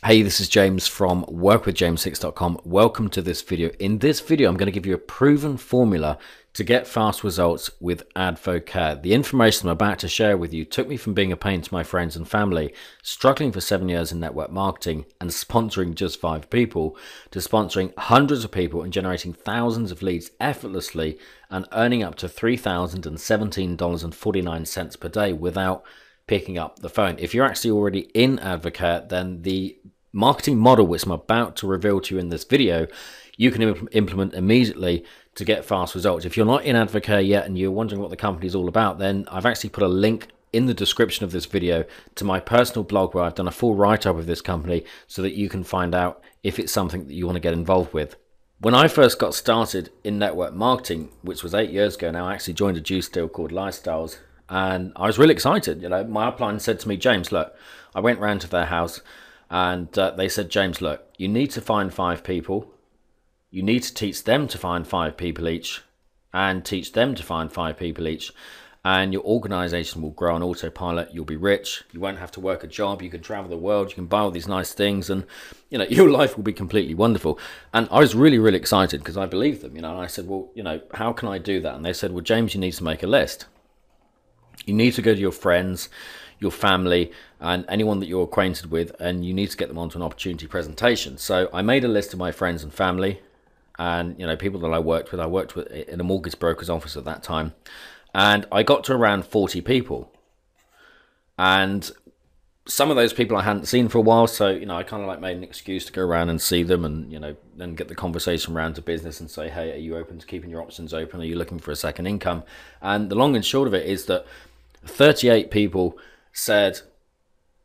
Hey, this is James from workwithjames6.com. Welcome to this video. In this video, I'm going to give you a proven formula to get fast results with Advocare. The information I'm about to share with you took me from being a pain to my friends and family, struggling for 7 years in network marketing and sponsoring just 5 people, to sponsoring hundreds of people and generating thousands of leads effortlessly and earning up to $3,017.49 per day without picking up the phone. If you're actually already in Advocare, then the marketing model which I'm about to reveal to you in this video, you can implement immediately to get fast results. If you're not in Advocare yet and you're wondering what the company is all about, then I've actually put a link in the description of this video to my personal blog where I've done a full write-up of this company so that you can find out if it's something that you want to get involved with. When I first got started in network marketing, which was 8 years ago now, I actually joined a juice deal called Lifestyles. And I was really excited. My upline said to me, James, look, I went round to their house and they said, James, look, you need to find 5 people. You need to teach them to find 5 people each and teach them to find 5 people each. And your organization will grow on autopilot. You'll be rich. You won't have to work a job. You can travel the world. You can buy all these nice things and, your life will be completely wonderful. And I was really, really excited because I believed them, and I said, well, how can I do that? And they said, well, James, you need to make a list. You need to go to your friends, your family, and anyone that you're acquainted with, and you need to get them onto an opportunity presentation. So I made a list of my friends and family and, people that I worked with. I worked with in a mortgage broker's office at that time. And I got to around 40 people. And some of those people I hadn't seen for a while. So, I kind of made an excuse to go around and see them and, then get the conversation around to business and say, hey, are you open to keeping your options open? Are you looking for a second income? And the long and short of it is that 38 people said,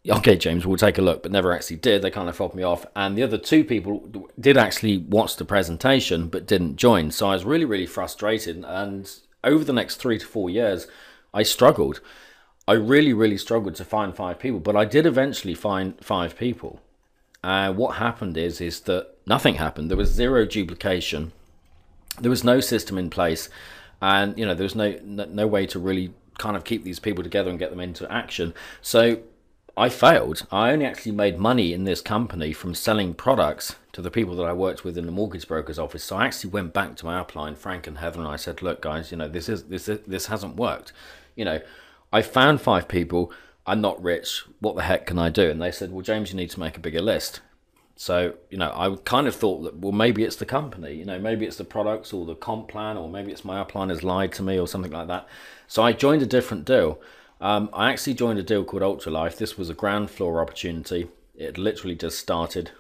okay, James, we'll take a look, but never actually did. They kind of fobbed me off. And the other 2 people did actually watch the presentation, but didn't join. So I was really, really frustrated. And over the next 3 to 4 years, I struggled. I really, really struggled to find 5 people, but I did eventually find 5 people. And what happened is that nothing happened. There was 0 duplication. There was no system in place. And, there was no way to really kind of keep these people together and get them into action. So I failed. I only actually made money in this company from selling products to the people that I worked with in the mortgage broker's office. So I actually went back to my upline, Frank and Heather, and I said, look, guys, this hasn't worked. I found 5 people. I'm not rich. What the heck can I do? And they said, well, James, you need to make a bigger list. So, I kind of thought that, well, maybe it's the company, maybe it's the products or the comp plan, or maybe it's my upline has lied to me or something like that. So I joined a different deal. I actually joined a deal called Ultra Life. This was a ground floor opportunity. It literally just started.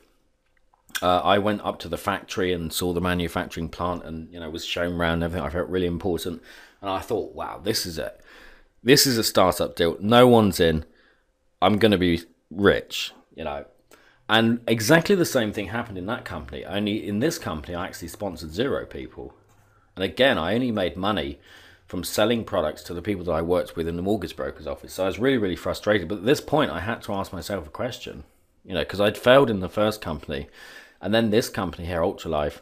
I went up to the factory and saw the manufacturing plant and, was shown around everything. I felt really important. And I thought, wow, this is it. This is a startup deal. No one's in. I'm going to be rich, And exactly the same thing happened in that company. Only in this company, I actually sponsored 0 people. And again, I only made money from selling products to the people that I worked with in the mortgage broker's office. So I was really, really frustrated. But at this point, I had to ask myself a question, because I'd failed in the first company. And then this company here, Ultralife,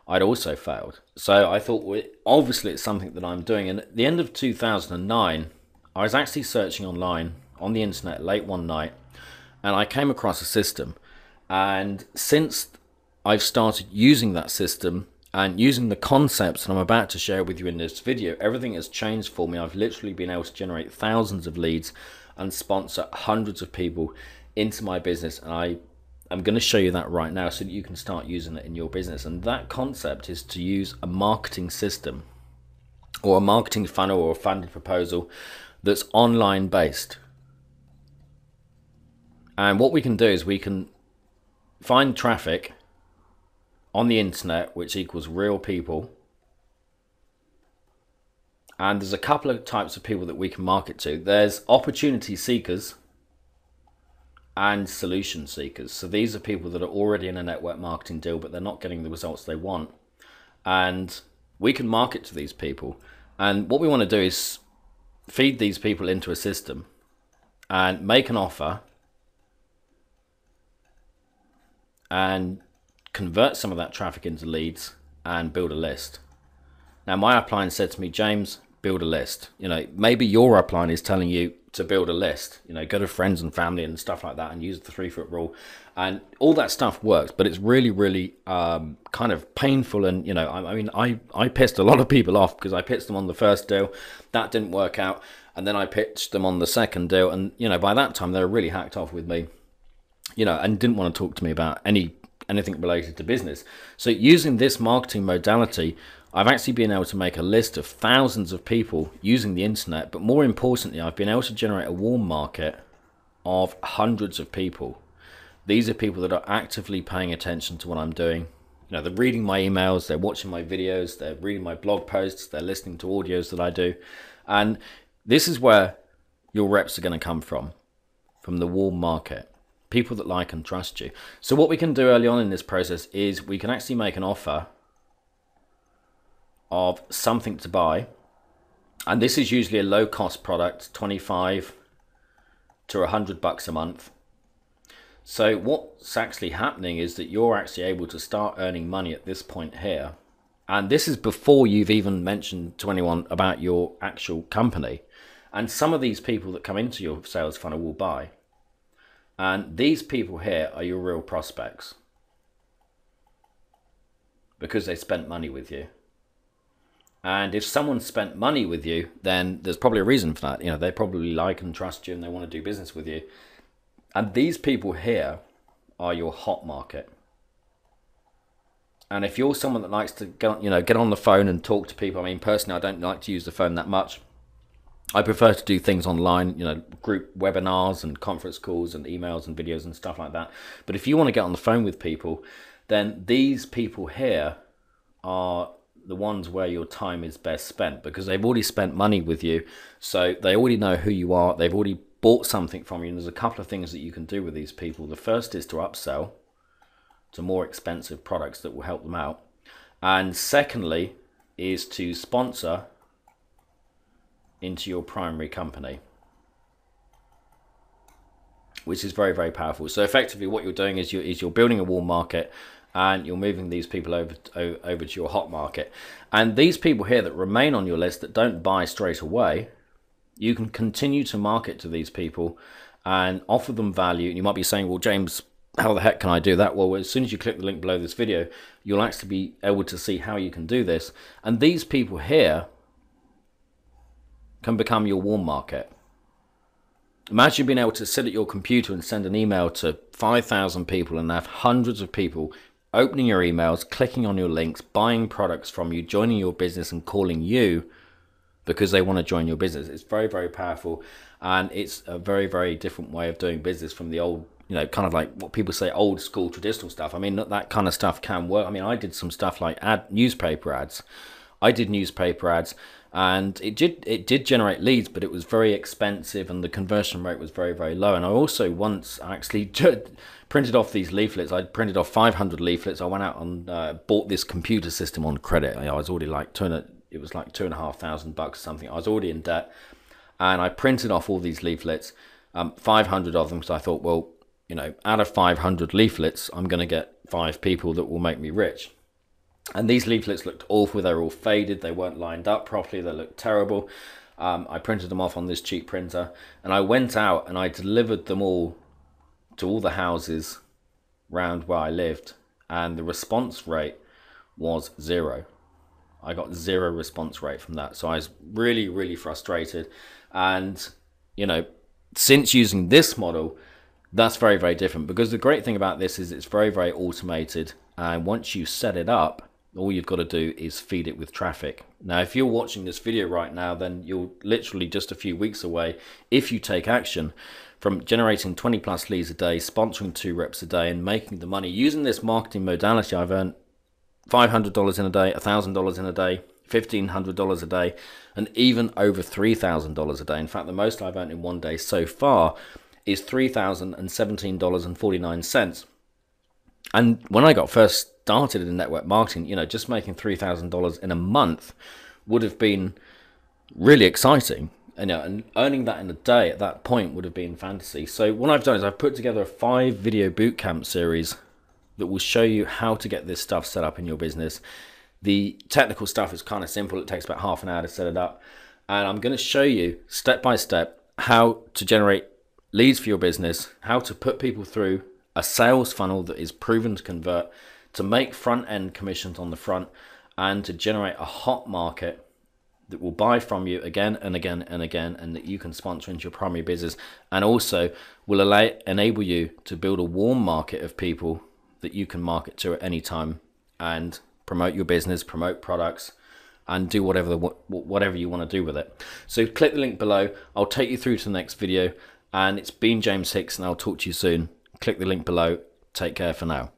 I'd also failed. So I thought, well, obviously it's something that I'm doing. And at the end of 2009, I was actually searching online on the internet late one night, and I came across a system. And since I've started using that system and using the concepts that I'm about to share with you in this video, everything has changed for me. I've literally been able to generate thousands of leads and sponsor hundreds of people into my business. And I'm going to show you that right now so that you can start using it in your business. And that concept is to use a marketing system or a marketing funnel or a funded proposal that's online based. And what we can do is we can find traffic on the internet, which equals real people. And there's a couple of types of people that we can market to. There's opportunity seekers and solution seekers. So these are people that are already in a network marketing deal, but they're not getting the results they want. And we can market to these people. And what we want to do is feed these people into a system and make an offer and convert some of that traffic into leads and build a list. Now, my upline said to me, James, build a list. Maybe your upline is telling you, to build a list. You know, go to friends and family and stuff like that and use the 3-foot rule, and all that stuff works. But it's really, really kind of painful. And you know, I mean, I pissed a lot of people off because I pitched them on the first deal, that didn't work out, and then I pitched them on the second deal, and you know, by that time they were really hacked off with me, you know, and didn't want to talk to me about anything related to business. So using this marketing modality, I've actually been able to make a list of thousands of people using the internet, but more importantly, I've been able to generate a warm market of hundreds of people. These are people that are actively paying attention to what I'm doing. You know, they're reading my emails, they're watching my videos, they're reading my blog posts, they're listening to audios that I do. And this is where your reps are going to come from the warm market. People that like and trust you. So what we can do early on in this process is we can actually make an offer of something to buy, and this is usually a low cost product, 25 to $100 a month. So what's actually happening is that you're actually able to start earning money at this point here, and this is before you've even mentioned to anyone about your actual company. And some of these people that come into your sales funnel will buy, and these people here are your real prospects because they spent money with you. And if someone spent money with you, then there's probably a reason for that. You know, they probably like and trust you and they want to do business with you. And these people here are your hot market. And if you're someone that likes to get on the phone and talk to people, I mean, personally, I don't like to use the phone that much. I prefer to do things online, you know, group webinars and conference calls and emails and videos and stuff like that. But if you want to get on the phone with people, then these people here are the ones where your time is best spent, because they've already spent money with you, so they already know who you are, they've already bought something from you. And there's a couple of things that you can do with these people. The first is to upsell to more expensive products that will help them out, and secondly is to sponsor into your primary company, which is very, very powerful. So effectively what you're doing is you're building a warm market, and you're moving these people over to your hot market. And these people here that remain on your list that don't buy straight away, you can continue to market to these people and offer them value. And you might be saying, well, James, how the heck can I do that? Well, as soon as you click the link below this video, you'll actually be able to see how you can do this. And these people here can become your warm market. Imagine being able to sit at your computer and send an email to 5,000 people and have hundreds of people opening your emails, clicking on your links, buying products from you, joining your business and calling you because they want to join your business. It's very, very powerful, and it's a very, very different way of doing business from the old, you know, kind of like what people say old school traditional stuff. I mean, that kind of stuff can work. I mean, I did some stuff like newspaper ads. I did newspaper ads, and it did generate leads, but it was very expensive and the conversion rate was very, very low. And I also once actually printed off these leaflets. I printed off 500 leaflets. I went out and bought this computer system on credit. I was already like it was like $2,500 or something. I was already in debt, and I printed off all these leaflets, 500 of them, because I thought, well, you know, out of 500 leaflets, I'm going to get 5 people that will make me rich. And these leaflets looked awful. They were all faded. They weren't lined up properly. They looked terrible. I printed them off on this cheap printer, and I went out and I delivered them all to all the houses around where I lived, and the response rate was 0. I got 0 response rate from that. So I was really, really frustrated. And, you know, since using this model, that's very, very different, because the great thing about this is it's very, very automated. And once you set it up, all you've got to do is feed it with traffic. Now, if you're watching this video right now, then you're literally just a few weeks away, if you take action, from generating 20 plus leads a day, sponsoring 2 reps a day, and making the money. Using this marketing modality, I've earned $500 in a day, $1,000 in a day, $1,500 a day, and even over $3,000 a day. In fact, the most I've earned in one day so far is $3,017.49. And when I got first started in network marketing, you know, just making $3,000 in a month would have been really exciting. You know, and earning that in a day at that point would have been fantasy. So what I've done is I've put together a 5 video bootcamp series that will show you how to get this stuff set up in your business. The technical stuff is kind of simple. It takes about half an hour to set it up. And I'm going to show you step by step how to generate leads for your business, how to put people through a sales funnel that is proven to convert, to make front end commissions on the front, and to generate a hot market that will buy from you again and again and again, and that you can sponsor into your primary business, and also will enable you to build a warm market of people that you can market to at any time and promote your business, promote products, and do whatever you want to do with it. So click the link below. I'll take you through to the next video, and it's been James Hicks, and I'll talk to you soon. Click the link below. Take care for now.